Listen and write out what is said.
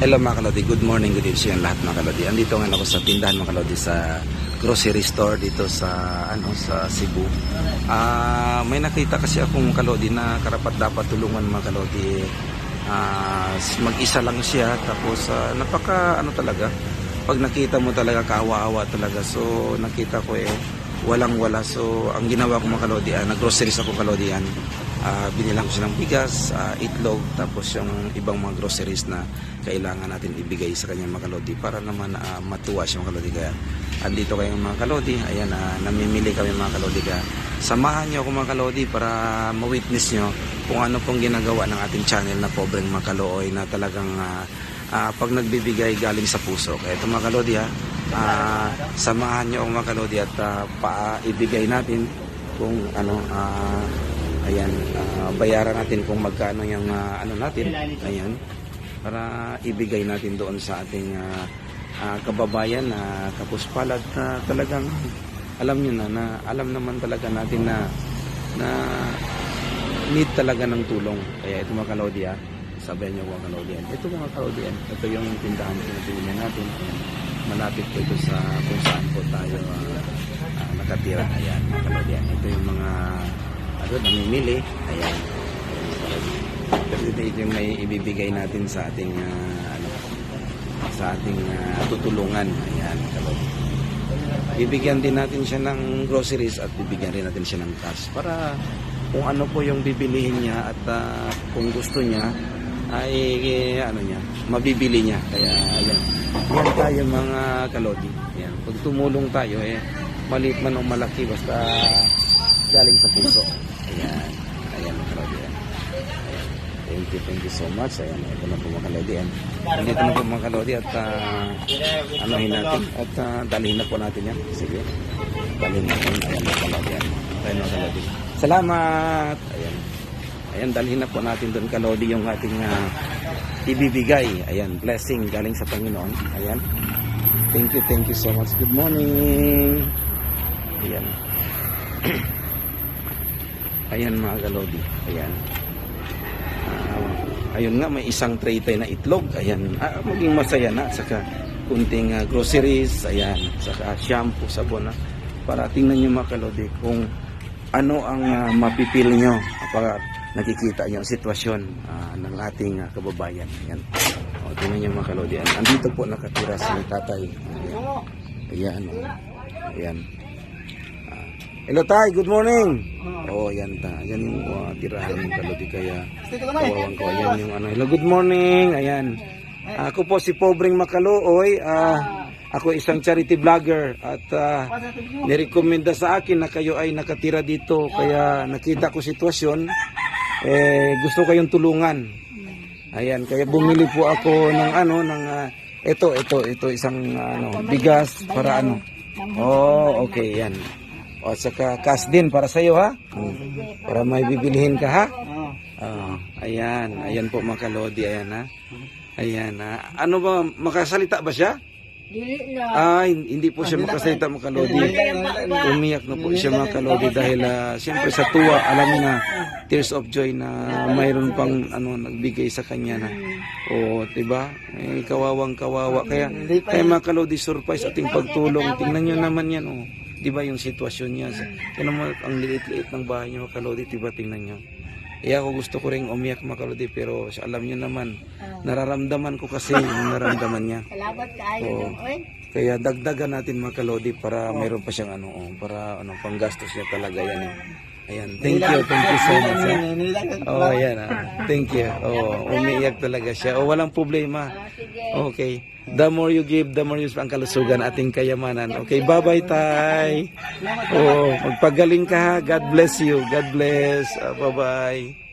Hello mga kalodi, good morning, good evening lahat mga kalodi. Andito ngayon ako sa tindahan mga kalodi sa grocery store dito sa sa Cebu. May nakita kasi akong kalodi na karapat dapat tulungan mga kalodi. Mag-isa lang siya tapos napaka talaga. Pag nakita mo talaga kaawa-awa talaga. So nakita ko walang-wala. So ang ginawa ko mga kalodi, nag-groceries ako kalodi yan. Binilang ko siya ng bigas, itlog, tapos yung ibang mga groceries na kailangan natin ibigay sa kanya mga kalodi para naman matuwa siya mga kalodi. Kaya andito kayo mga kalodi, ayan, namimili kami mga kalodi. Kaya samahan nyo ako mga kalodi para ma-witness nyo kung ano pong ginagawa ng ating channel na Pobreng Makalooy na talagang pag nagbibigay galing sa puso. Kaya ito mga kalodi samahan nyo ako mga kalodi at paibigay natin kung ayan, bayaran natin kung magkano yung natin, ayan, para ibigay natin doon sa ating kababayan na kapuspalad na talagang alam nyo na alam naman talaga natin na need talaga ng tulong. Kaya ito mga kalodi, sabihan nyo mga kalodi, ito mga kalodi, ito yung tindahan pinatuloy natin. Ayan, malapit po ito sa kung saan po tayo nakatira. Ayan mga kalodi, ito yung mga namimili, ayan. Pero ito yung may ibibigay natin sa ating tutulungan, ayan. Bibigyan din natin siya ng groceries at bibigyan rin natin siya ng cash para kung ano po yung bibilihin niya at kung gusto niya ay mabibili niya. Kaya ayan, yan tayo mga kalodi, ayan. Pag tumulong tayo maliit man o malaki basta galing sa puso. Ayan, ayan mga kalodi. Ayan. Thank you so much. Ayan, ito na po mga kalodi. Ito na po mga kalodi at anuhin natin at dalhin na po natin yan. Sige, dalhin natin. Ayan mga kalodi. Ayan mga kalodi. Salamat! Ayan, ayan, dalhin na po natin doon kalodi yung ating ibibigay. Ayan, blessing galing sa Panginoon. Ayan, thank you so much. Good morning. Ayan. Ayan mga kalodi, ayan. Ayun nga, may isang tray tayo na itlog. Ayan, maging masaya na. Saka kunting groceries, ayan. Saka shampoo, sabon para tingnan nyo mga kalodi kung ano ang mapipil nyo kapag nakikita nyo ang sitwasyon ng ating kababayan. Ayan, tingnan nyo mga kalodi. Andito po nakatira si tatay. Ayan, ayan. Hello tay, good morning. Yan yan yung tirahan ng kalodi kaya kawawang ko. Ayan yung hello, good morning. Ayan. Ako po si Pobreng Makalooy. Ako isang charity vlogger at nirekomenda sa akin na kayo ay nakatira dito kaya nakita ko sitwasyon. Gusto kayong tulungan. Ayan, kaya bumili po ako ng ito isang bigas para okay, yan. O saka cash din para sa iyo para may bibilihin ka ayan po mga kalodi, ayan ayan ano ba, makasalita ba siya? Hindi po siya makasalita mga kalodi. Umiyak na po siya mga kalodi dahil siyempre sa tuwa, alam mo na tears of joy na mayroon pang nagbigay sa kanya na diba? Kawawang kawawa kaya mga kalodi, surprise ating pagtulong. Tingnan nyo naman yan diba yung sitwasyon niya. Tingnan mo ang liit-liit ng bahay niya mga kalodi, diba? Tingnan nyo. Ako gusto ko rin umiyak mga kalodi pero alam niyo naman, nararamdaman ko kasi yung nararamdaman niya. Salamat kayo. Kaya dagdagan natin mga kalodi para mayroon pa siyang para panggastos niya talaga yan. Ayan, thank you so much. Ayan, thank you. Umiiyak talaga siya. Walang problema. Okay. The more you give, the more you ang kalusugan ating kayamanan. Okay, bye-bye tay. Magpagaling ka ha. God bless you. God bless. Bye-bye.